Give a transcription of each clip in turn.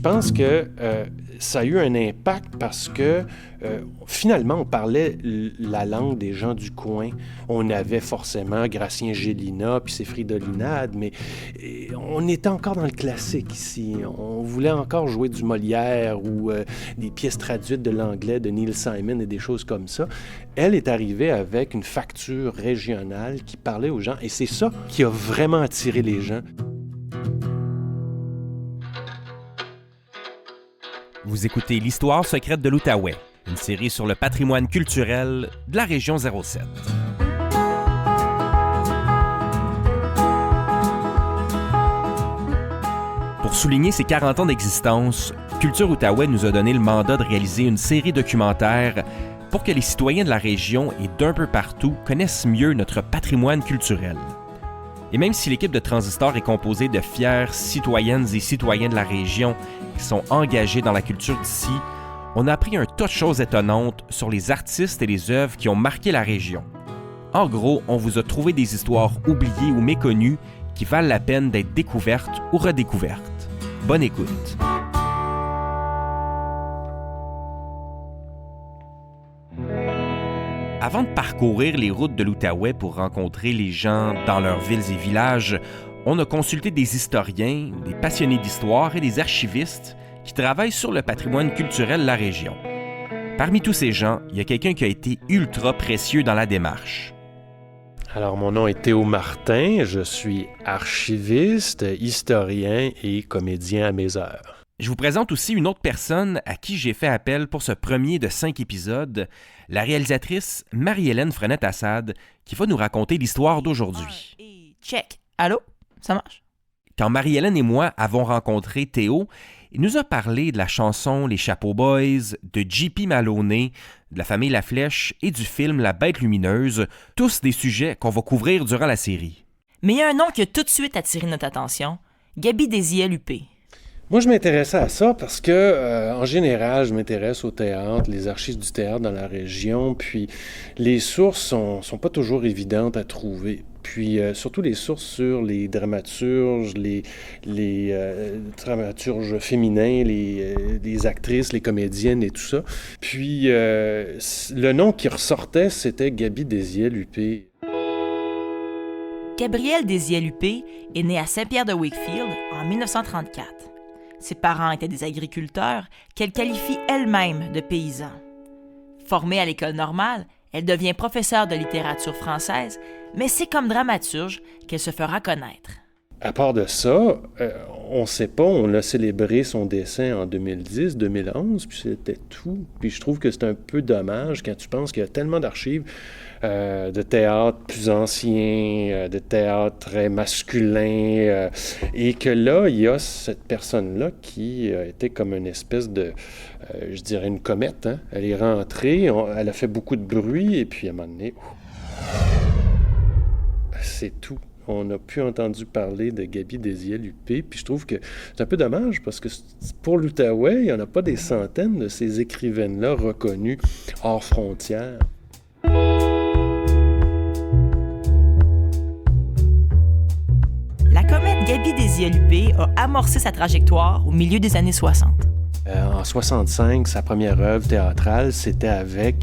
pense que ça a eu un impact parce que finalement, on parlait la langue des gens du coin. On avait forcément Gratien Gélina puis ses Fridolинades, mais on était encore dans le classique ici. On voulait encore jouer du Molière ou des pièces traduites de l'anglais de Neil Simon et des choses comme ça. Elle est arrivée avec une facture régionale qui parlait aux gens et c'est ça qui a vraiment attiré les gens. Vous écoutez l'Histoire secrète de l'Outaouais, une série sur le patrimoine culturel de la région 07. Pour souligner ses 40 ans d'existence, Culture Outaouais nous a donné le mandat de réaliser une série documentaire pour que les citoyens de la région et d'un peu partout connaissent mieux notre patrimoine culturel. Et même si l'équipe de Transistor est composée de fiers citoyennes et citoyens de la région qui sont engagés dans la culture d'ici, on a appris un tas de choses étonnantes sur les artistes et les œuvres qui ont marqué la région. En gros, on vous a trouvé des histoires oubliées ou méconnues qui valent la peine d'être découvertes ou redécouvertes. Bonne écoute! Avant de parcourir les routes de l'Outaouais pour rencontrer les gens dans leurs villes et villages, on a consulté des historiens, des passionnés d'histoire et des archivistes qui travaillent sur le patrimoine culturel de la région. Parmi tous ces gens, il y a quelqu'un qui a été ultra précieux dans la démarche. Alors, mon nom est Théo Martin, je suis archiviste, historien et comédien à mes heures. Je vous présente aussi une autre personne à qui j'ai fait appel pour ce premier de 5 épisodes, la réalisatrice Marie-Hélène Frenette-Assad, qui va nous raconter l'histoire d'aujourd'hui. Et check. Allô? Ça marche? Quand Marie-Hélène et moi avons rencontré Théo, il nous a parlé de la chanson Les Chapeaux Boys, de J.P. Maloney, de la famille La Flèche et du film La Bête Lumineuse, tous des sujets qu'on va couvrir durant la série. Mais il y a un nom qui a tout de suite attiré notre attention, Gaby Désiel-Huppé. Moi, je m'intéressais à ça parce que, en général, je m'intéresse au théâtre, les archives du théâtre dans la région, puis les sources sont pas toujours évidentes à trouver. Puis, surtout les sources sur les dramaturges, les dramaturges féminins, les actrices, les comédiennes et tout ça. Puis, le nom qui ressortait, c'était Gaby Désiel-Huppé. Gabrielle Désiel-Huppé est née à Saint-Pierre-de-Wakefield en 1934. Ses parents étaient des agriculteurs qu'elle qualifie elle-même de paysans. Formée à l'école normale, elle devient professeure de littérature française, mais c'est comme dramaturge qu'elle se fera connaître. À part de ça, on ne sait pas, on a célébré son décès en 2010, 2011, puis c'était tout. Puis je trouve que c'est un peu dommage quand tu penses qu'il y a tellement d'archives de théâtre plus ancien, de théâtre très masculin, et que là, il y a cette personne-là qui était comme une espèce de, je dirais une comète, hein? Elle est rentrée, elle a fait beaucoup de bruit, et puis à un moment donné, c'est tout. On n'a plus entendu parler de Gaby Désiel-Huppé, puis je trouve que c'est un peu dommage parce que pour l'Outaouais, il n'y en a pas des centaines de ces écrivaines-là reconnues hors frontières. La comète Gaby Désiel-Huppé a amorcé sa trajectoire au milieu des années 60. En 65, sa première œuvre théâtrale, c'était avec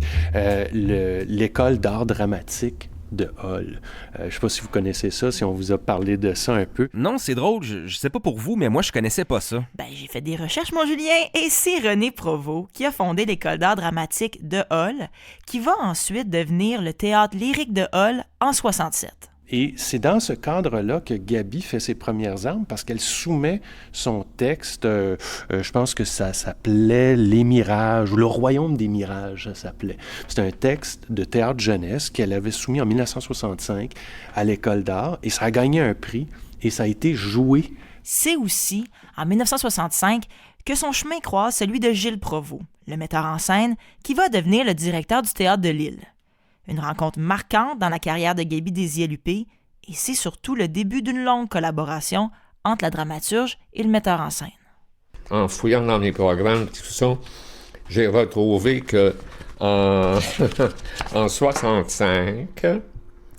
l'École d'art dramatique de Hull. Je ne sais pas si vous connaissez ça, si on vous a parlé de ça un peu. Non, c'est drôle, je sais pas pour vous, mais moi je connaissais pas ça. J'ai fait des recherches, mon Julien, et c'est René Provost qui a fondé l'École d'art dramatique de Hull, qui va ensuite devenir le Théâtre lyrique de Hull en 67. Et c'est dans ce cadre-là que Gaby fait ses premières armes parce qu'elle soumet son texte, je pense que ça s'appelait Les Mirages, ou Le Royaume des Mirages, ça s'appelait. C'est un texte de théâtre jeunesse qu'elle avait soumis en 1965 à l'École d'art et ça a gagné un prix et ça a été joué. C'est aussi en 1965 que son chemin croise celui de Gilles Provost, le metteur en scène qui va devenir le directeur du Théâtre de Lille. Une rencontre marquante dans la carrière de Gaby Désiel-Huppé, et c'est surtout le début d'une longue collaboration entre la dramaturge et le metteur en scène. En fouillant dans les programmes, tout ça, j'ai retrouvé que en 65,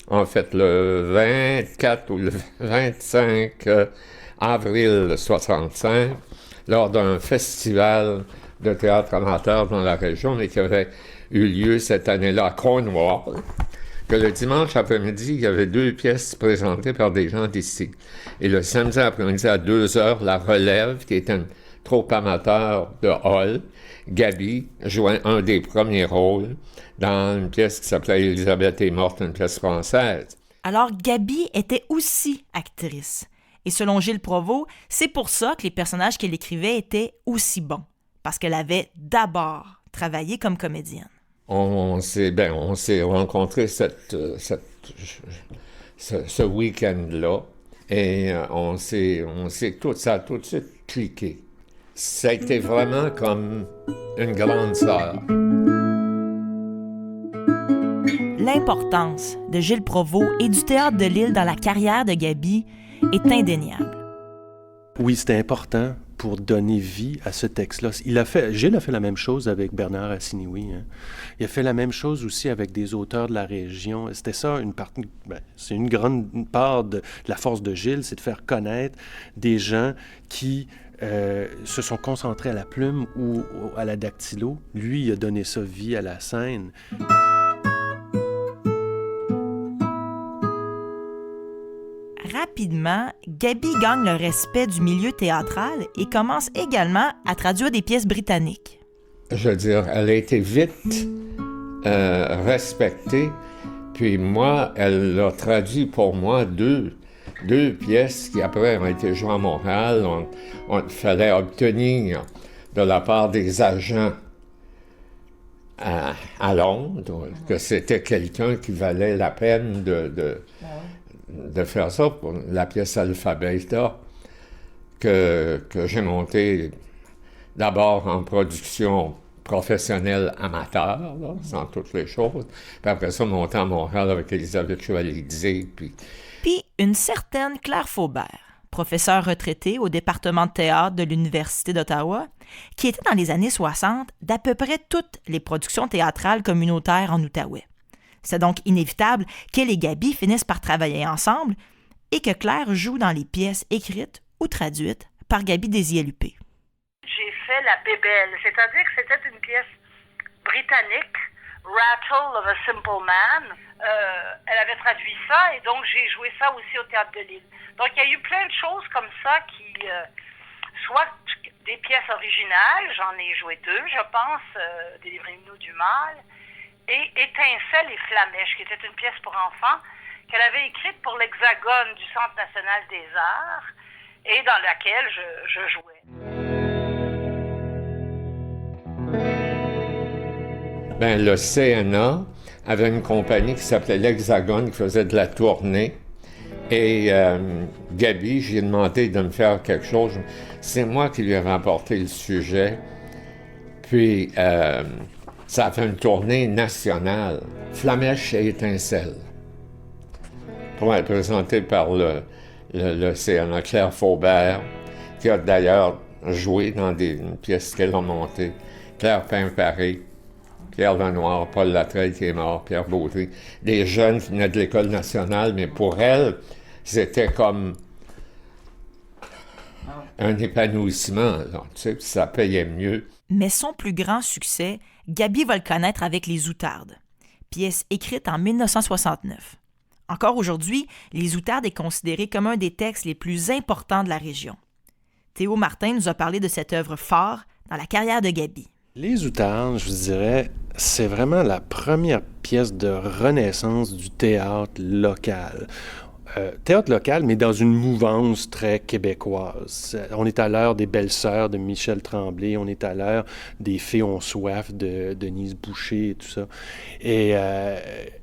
en fait le 24 ou le 25 avril 65, lors d'un festival de théâtre amateur dans la région, mais qui avait eu lieu cette année-là à Cornwall, que le dimanche après-midi, il y avait 2 pièces présentées par des gens d'ici. Et le samedi après-midi, à 2h, La Relève, qui est une troupe amateur de Hall, Gaby jouait un des premiers rôles dans une pièce qui s'appelait « Élisabeth est morte », une pièce française. Alors, Gaby était aussi actrice. Et selon Gilles Provost, c'est pour ça que les personnages qu'elle écrivait étaient aussi bons. Parce qu'elle avait d'abord travaillé comme comédienne. On s'est rencontrés ce week-end-là et ça a tout de suite cliqué. Ça a été vraiment comme une grande sœur. L'importance de Gilles Provost et du Théâtre de l'Île dans la carrière de Gaby est indéniable. Oui, c'était important pour donner vie à ce texte-là. Gilles a fait la même chose avec Bernard Assinioui. Hein. Il a fait la même chose aussi avec des auteurs de la région. C'était ça, c'est une grande part de la force de Gilles, c'est de faire connaître des gens qui se sont concentrés à la plume ou à la dactylo. Lui, il a donné ça vie à la scène. Rapidement, Gaby gagne le respect du milieu théâtral et commence également à traduire des pièces britanniques. Je veux dire, elle a été vite respectée. Puis moi, elle a traduit pour moi deux pièces qui après ont été jouées à Montréal. Il fallait obtenir de la part des agents à Londres que c'était quelqu'un qui valait la peine de faire ça pour la pièce Alphabeta que j'ai montée d'abord en production professionnelle amateur, là, sans toutes les choses. Puis après ça, montée à Montréal avec Élisabeth Chevalier-Dizé. Puis une certaine Claire Faubert, professeure retraitée au département de théâtre de l'Université d'Ottawa, qui était dans les années 60 d'à peu près toutes les productions théâtrales communautaires en Outaouais. C'est donc inévitable qu'elle et Gaby finissent par travailler ensemble et que Claire joue dans les pièces écrites ou traduites par Gaby Desiel-Huppé. J'ai fait La Bébelle, c'est-à-dire que c'était une pièce britannique, Rattle of a Simple Man. Elle avait traduit ça et donc j'ai joué ça aussi au Théâtre de l'Île. Donc il y a eu plein de choses comme ça qui, soit des pièces originales, j'en ai joué 2, je pense, Délivrez-nous du mal, et Étincelles et Flamèche, qui était une pièce pour enfants qu'elle avait écrite pour l'Hexagone du Centre national des arts et dans laquelle je jouais. Ben, le CNA avait une compagnie qui s'appelait l'Hexagone qui faisait de la tournée. Et Gaby, j'ai demandé de me faire quelque chose. C'est moi qui lui avais apporté le sujet. Puis, ça a fait une tournée nationale. Flamèche et Étincelles. Pour être présenté par le CNA Claire Faubert, qui a d'ailleurs joué dans des pièces qu'elle a montées. Claire Pain-Paré, Pierre Lenoir, Paul Latreille qui est mort, Pierre Baudry. Des jeunes qui venaient de l'École nationale, mais pour elle, c'était comme un épanouissement. Là, tu sais, ça payait mieux. Mais son plus grand succès, Gaby va le connaître avec Les Outardes, pièce écrite en 1969. Encore aujourd'hui, Les Outardes est considéré comme un des textes les plus importants de la région. Théo Martin nous a parlé de cette œuvre phare dans la carrière de Gaby. Les Outardes, je vous dirais, c'est vraiment la première pièce de renaissance du théâtre local. Théâtre local, mais dans une mouvance très québécoise. On est à l'heure des Belles-Sœurs de Michel Tremblay, on est à l'heure des Fées ont soif de Denise Boucher et tout ça. Et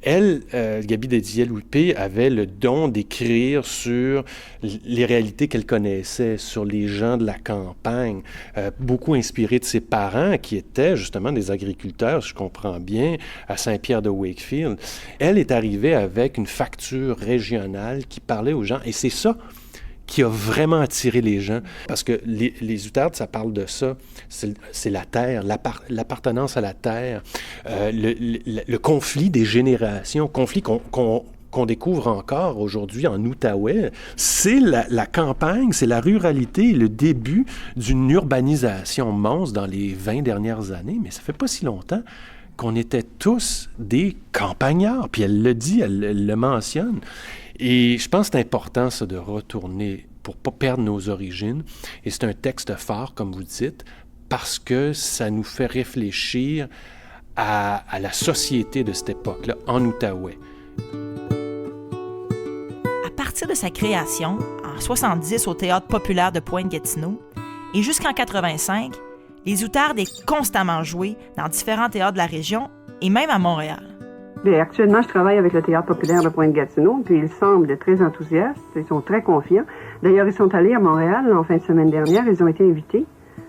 elle, Gaby Desiel-Huppé, avait le don d'écrire sur les réalités qu'elle connaissait, sur les gens de la campagne, beaucoup inspirée de ses parents qui étaient justement des agriculteurs, je comprends bien, à Saint-Pierre-de-Wakefield. Elle est arrivée avec une facture régionale qui parlait aux gens. Et c'est ça qui a vraiment attiré les gens. Parce que les Outardes, ça parle de ça. C'est la terre, l'appartenance à la terre, le conflit des générations, conflit qu'on qu'on découvre encore aujourd'hui en Outaouais, c'est la campagne, c'est la ruralité, le début d'une urbanisation monstre dans les 20 dernières années, mais ça fait pas si longtemps qu'on était tous des campagnards, puis elle le dit, elle le mentionne. Et je pense que c'est important, ça, de retourner pour pas perdre nos origines. Et c'est un texte fort, comme vous dites, parce que ça nous fait réfléchir à la société de cette époque-là, en Outaouais. À partir de sa création, en 70 au Théâtre populaire de Pointe-Gatineau, et jusqu'en 85, les outardes est constamment joué dans différents théâtres de la région et même à Montréal. Bien, actuellement, je travaille avec le Théâtre populaire de Pointe-Gatineau, puis ils semblent très enthousiastes, ils sont très confiants. D'ailleurs, ils sont allés à Montréal en fin de semaine dernière, ils ont été invités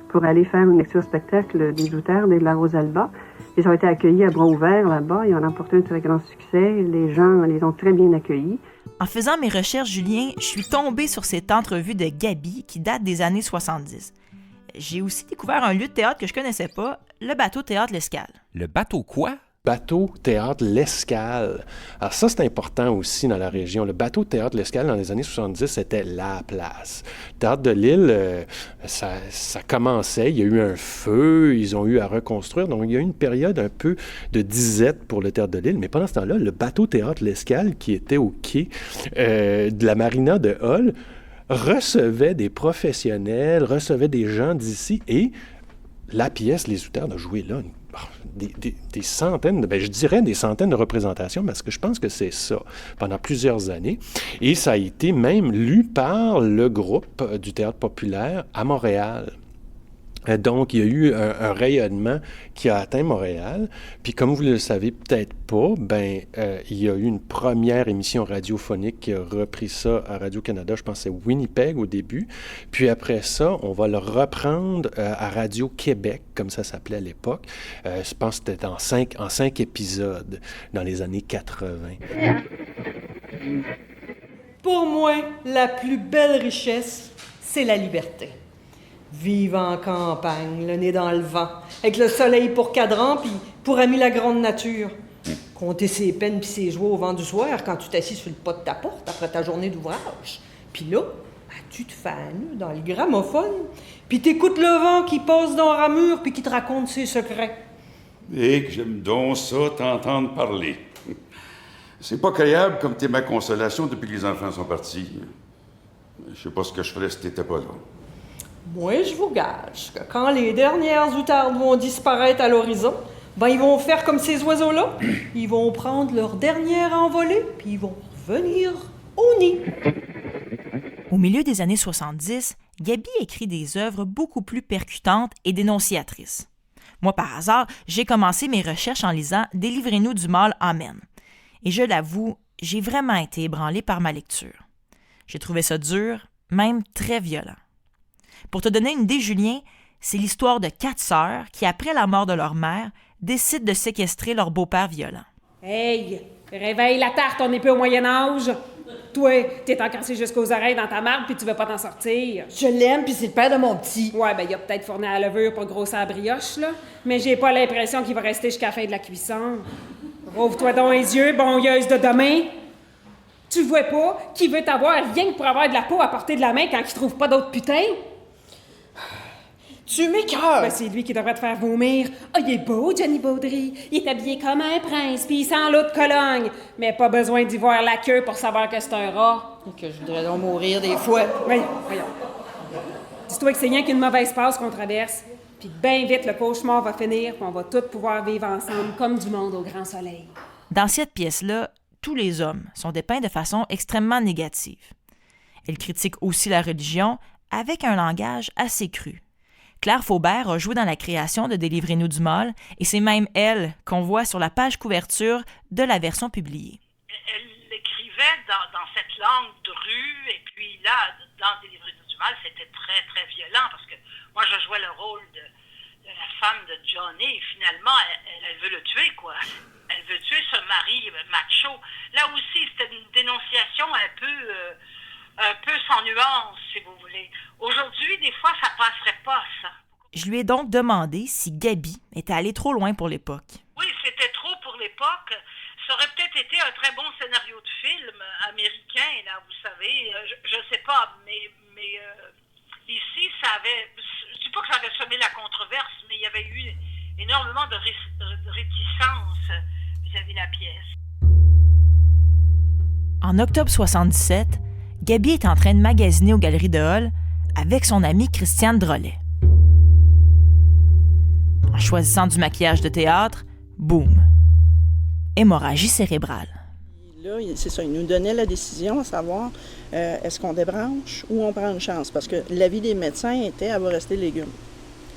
pour aller faire une lecture spectacle des outardes et de la Rosalba. Ils ont été accueillis à bras ouverts là-bas, ils en ont apporté un très grand succès, les gens les ont très bien accueillis. En faisant mes recherches, Julien, je suis tombée sur cette entrevue de Gaby qui date des années 70. J'ai aussi découvert un lieu de théâtre que je connaissais pas, le Bateau Théâtre L'Escale. Le bateau quoi? Bateau Théâtre L'Escale. Alors ça, c'est important aussi dans la région. Le Bateau Théâtre L'Escale, dans les années 70, c'était la place. Le Théâtre de l'Île, ça commençait, il y a eu un feu, ils ont eu à reconstruire, donc il y a eu une période un peu de disette pour le Théâtre de l'Île, mais pendant ce temps-là, le Bateau Théâtre L'Escale, qui était au quai de la marina de Hull, recevait des professionnels, recevait des gens d'ici, et la pièce Les Outardes a joué là des centaines, je dirais des centaines de représentations, parce que je pense que c'est ça, pendant plusieurs années. Et ça a été même lu par le groupe du Théâtre populaire à Montréal. Donc, il y a eu un rayonnement qui a atteint Montréal. Puis, comme vous le savez peut-être pas, il y a eu une première émission radiophonique qui a repris ça à Radio-Canada. Je pense que c'est Winnipeg au début. Puis après ça, on va le reprendre à Radio-Québec, comme ça s'appelait à l'époque. Je pense que c'était en cinq épisodes dans les années 80. Pour moi, la plus belle richesse, c'est la liberté. Vivre en campagne, le nez dans le vent, avec le soleil pour cadran, puis pour ami la grande nature. Compter ses peines puis ses joies au vent du soir quand tu t'assis sur le pas de ta porte après ta journée d'ouvrage. Puis là, tu te fais un nœud dans le gramophone, puis t'écoutes le vent qui passe dans la ramure puis qui te raconte ses secrets. Et que j'aime donc ça, t'entendre parler. C'est pas croyable comme t'es ma consolation depuis que les enfants sont partis. Je sais pas ce que je ferais si t'étais pas là. Moi, je vous gage que quand les dernières outardes vont disparaître à l'horizon, ils vont faire comme ces oiseaux-là. Ils vont prendre leur dernière envolée, puis ils vont revenir au nid. Au milieu des années 70, Gaby écrit des œuvres beaucoup plus percutantes et dénonciatrices. Moi, par hasard, j'ai commencé mes recherches en lisant « Délivrez-nous du mal, Amen ». Et je l'avoue, j'ai vraiment été ébranlée par ma lecture. J'ai trouvé ça dur, même très violent. Pour te donner une idée, Julien, c'est l'histoire de 4 sœurs qui, après la mort de leur mère, décident de séquestrer leur beau-père violent. Hey, réveille la tarte, on n'est plus au Moyen-Âge. Toi, t'es encassé jusqu'aux oreilles dans ta marde puis tu veux pas t'en sortir. Je l'aime, puis c'est le père de mon petit. Ouais, il a peut-être fourni à la levure pour grossir la brioche, là. Mais j'ai pas l'impression qu'il va rester jusqu'à la fin de la cuisson. Rouvre-toi donc les yeux, bongueuse de demain. Tu vois pas qu'il veut t'avoir rien que pour avoir de la peau à portée de la main quand il trouve pas d'autre putain? Tu m'écoeures! C'est lui qui devrait te faire vomir. Ah, il est beau, Johnny Baudry. Il est habillé comme un prince, puis il sent l'eau de Cologne. Mais pas besoin d'y voir la queue pour savoir que c'est un rat. Et que je voudrais donc mourir des fois. Voyons. Dis-toi que c'est rien qu'une mauvaise passe qu'on traverse. Puis bien vite, le cauchemar va finir, puis on va tous pouvoir vivre ensemble comme du monde au grand soleil. Dans cette pièce-là, tous les hommes sont dépeints de façon extrêmement négative. Elle critique aussi la religion avec un langage assez cru. Claire Faubert a joué dans la création de Délivrez-nous du mal, et c'est même elle qu'on voit sur la page couverture de la version publiée. Elle l'écrivait dans cette langue de rue, et puis là, dans Délivrez-nous du mal, c'était très, très violent, parce que moi, je jouais le rôle de la femme de Johnny, et finalement, elle veut le tuer, quoi. Elle veut tuer ce mari macho. Là aussi, c'était une dénonciation un peu sans nuance, si vous voulez. Aujourd'hui, des fois, ça passerait pas, ça. Je lui ai donc demandé si Gaby était allée trop loin pour l'époque. Oui, c'était trop pour l'époque. Ça aurait peut-être été un très bon scénario de film, je dis pas que ça avait semé la controverse, mais il y avait eu énormément de réticence vis-à-vis de la pièce. En octobre 77, Gaby est en train de magasiner aux Galeries de Hall avec son amie Christiane Drolet. En choisissant du maquillage de théâtre, boum! Hémorragie cérébrale. Là, c'est ça, il nous donnait la décision à savoir est-ce qu'on débranche ou on prend une chance. Parce que l'avis des médecins était elle va rester légume.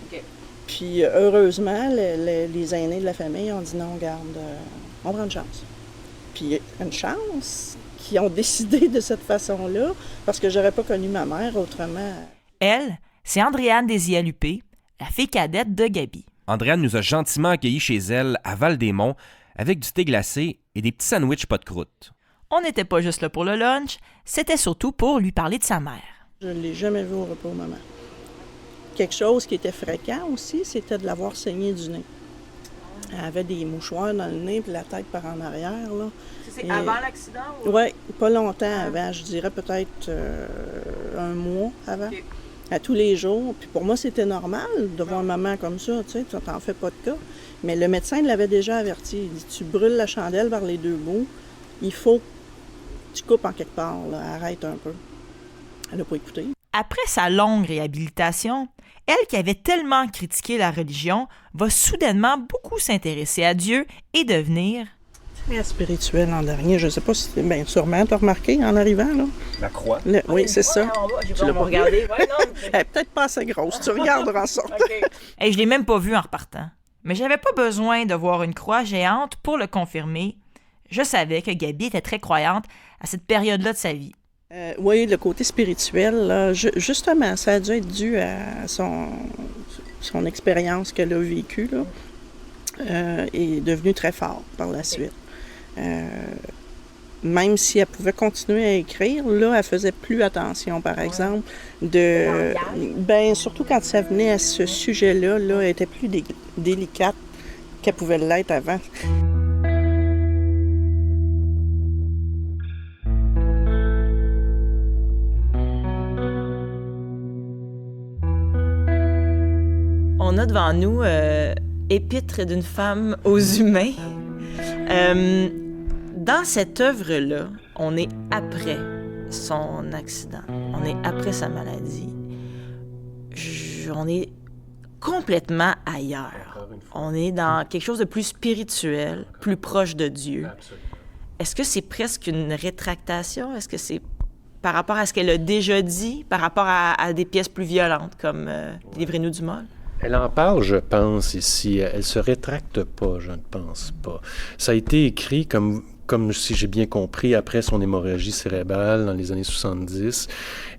Okay. Puis heureusement, les aînés de la famille ont dit non, garde, on prend une chance. Puis une chance qu'ils ont décidé de cette façon-là, parce que j'aurais pas connu ma mère autrement. Elle, c'est Andréane Desiat-Lupé, la fille cadette de Gaby. Andréane nous a gentiment accueillis chez elle à Val-des-Monts avec du thé glacé et des petits sandwichs pas de croûte. On n'était pas juste là pour le lunch, c'était surtout pour lui parler de sa mère. Je ne l'ai jamais vue au repos maman. Quelque chose qui était fréquent aussi, c'était de l'avoir saignée du nez. Elle avait des mouchoirs dans le nez puis la tête par en arrière. Là. C'est avant l'accident? Ou... Oui, pas longtemps avant. Je dirais peut-être un mois avant. Okay. À tous les jours. Puis pour moi, c'était normal de voir maman comme ça. Tu sais, tu t'en fais pas de cas. Mais le médecin l'avait déjà averti. Il dit, tu brûles la chandelle par les deux bouts. Il faut que tu coupes en quelque part. Là. Arrête un peu. Elle n'a pas écouté. Après sa longue réhabilitation, elle qui avait tellement critiqué la religion va soudainement beaucoup s'intéresser à Dieu et devenir... très spirituel l'an dernier. Je ne sais pas si... Bien, sûrement, tu as remarqué en arrivant, là. La croix. Oui, c'est ça. Tu l'as pas regardé? Ouais, non, mais... Elle est peut-être pas assez grosse. Tu regarderas en sortant. Okay. Hey, je l'ai même pas vue en repartant. Mais j'avais pas besoin de voir une croix géante pour le confirmer. Je savais que Gaby était très croyante à cette période-là de sa vie. Oui, le côté spirituel, là, justement, ça a dû être dû à son expérience qu'elle a vécue, là, est devenue très fort par la suite. Même si elle pouvait continuer à écrire, là, elle faisait plus attention, par exemple, surtout quand ça venait à ce sujet-là, là, elle était plus délicate qu'elle pouvait l'être avant. On a devant nous Épître d'une femme aux humains. Dans cette œuvre-là, on est après son accident, on est après sa maladie. On est complètement ailleurs. On est dans quelque chose de plus spirituel, plus proche de Dieu. Absolument. Est-ce que c'est presque une rétractation? Est-ce que c'est par rapport à ce qu'elle a déjà dit, par rapport à des pièces plus violentes comme Livrez-nous du mal? Elle en parle, je pense, ici. Elle se rétracte pas, je ne pense pas. Ça a été écrit comme si j'ai bien compris, après son hémorragie cérébrale dans les années 70.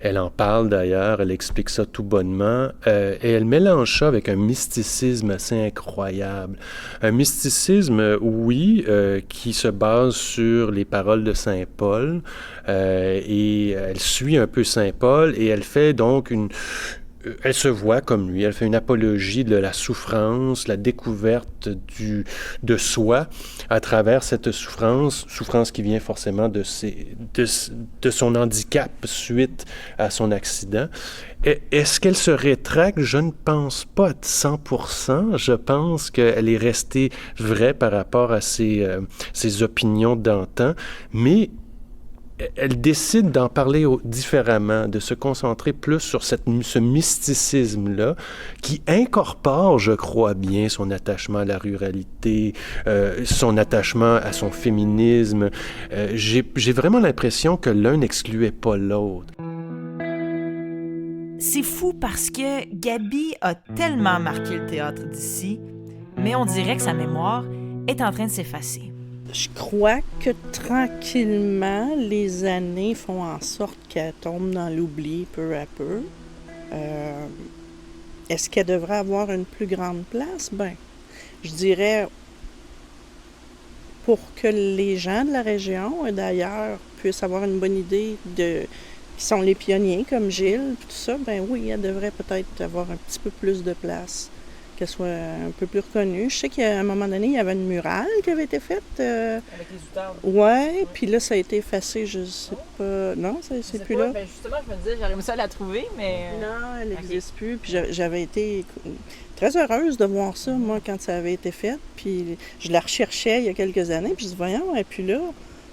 Elle en parle d'ailleurs, elle explique ça tout bonnement. Et elle mélange ça avec un mysticisme assez incroyable. Un mysticisme, oui, qui se base sur les paroles de Saint Paul. Et elle suit un peu Saint Paul et elle fait donc elle se voit comme lui, elle fait une apologie de la souffrance, la découverte de soi à travers cette souffrance qui vient forcément de son handicap suite à son accident. Est-ce qu'elle se rétracte? Je ne pense pas à 100%. Je pense qu'elle est restée vraie par rapport à ses opinions d'antan, mais elle décide d'en parler différemment, de se concentrer plus sur ce mysticisme-là qui incorpore, je crois bien, son attachement à la ruralité, son attachement à son féminisme. J'ai vraiment l'impression que l'un n'excluait pas l'autre. C'est fou parce que Gaby a tellement marqué le théâtre d'ici, mais on dirait que sa mémoire est en train de s'effacer. Je crois que tranquillement, les années font en sorte qu'elle tombe dans l'oubli peu à peu. Est-ce qu'elle devrait avoir une plus grande place? Ben, je dirais pour que les gens de la région et d'ailleurs puissent avoir une bonne idée qui sont les pionniers comme Gilles, tout ça, ben oui, elle devrait peut-être avoir un petit peu plus de place qu'elle soit un peu plus reconnue. Je sais qu'à un moment donné, il y avait une murale qui avait été faite. Avec les outardes. Oui, puis là, ça a été effacé, je sais pas. Non, c'est plus là. Ben justement, je me disais, j'aurais aimé ça la trouver, mais... Non, elle n'existe plus. Puis j'avais été très heureuse de voir ça, moi, quand ça avait été fait. Puis je la recherchais il y a quelques années, puis je dis, voyons, et puis là,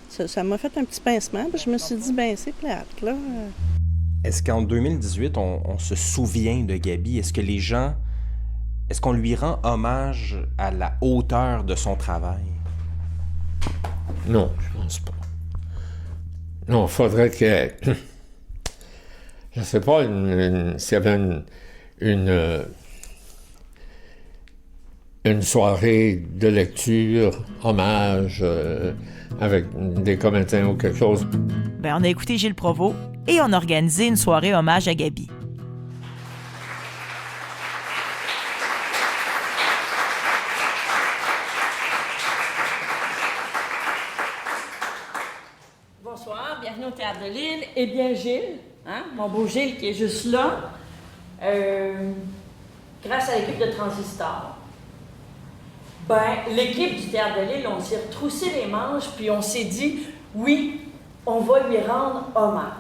ça m'a fait un petit pincement. Puis je me suis dit, ben c'est plate, là. Est-ce qu'en 2018, on se souvient de Gaby? Est-ce qu'on lui rend hommage à la hauteur de son travail? Non, je pense pas. Non, il faudrait que... Je sais pas s'il y avait une soirée de lecture, hommage, avec des comédiens ou quelque chose. On a écouté Gilles Provost et on a organisé une soirée hommage à Gaby. Bonsoir, bienvenue au Théâtre de Lille. Eh bien, Gilles, mon beau Gilles qui est juste là, grâce à l'équipe de Transistor, l'équipe du Théâtre de Lille, on s'est retroussé les manches, puis on s'est dit, oui, on va lui rendre hommage.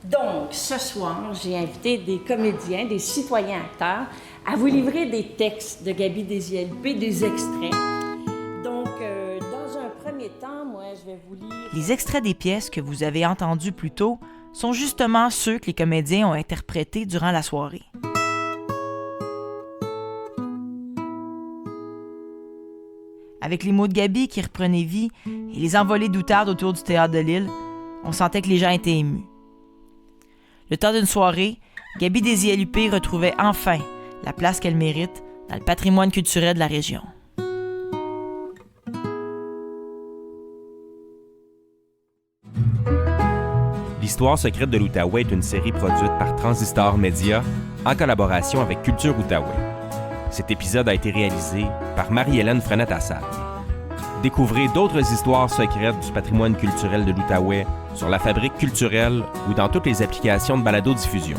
Donc, ce soir, j'ai invité des comédiens, des citoyens acteurs, à vous livrer des textes de Gaby Desielupé, des extraits. Donc, dans un premier temps, moi, je vais vous lire... Les extraits des pièces que vous avez entendues plus tôt sont justement ceux que les comédiens ont interprétés durant la soirée. Avec les mots de Gaby qui reprenaient vie et les envolées d'outardes autour du Théâtre de Lille, on sentait que les gens étaient émus. Le temps d'une soirée, Gaby Desielupé retrouvait enfin la place qu'elle mérite dans le patrimoine culturel de la région. L'Histoire secrète de l'Outaouais est une série produite par Transistor Média en collaboration avec Culture Outaouais. Cet épisode a été réalisé par Marie-Hélène Frenette-Assad. Découvrez d'autres histoires secrètes du patrimoine culturel de l'Outaouais sur La Fabrique culturelle ou dans toutes les applications de balado-diffusion.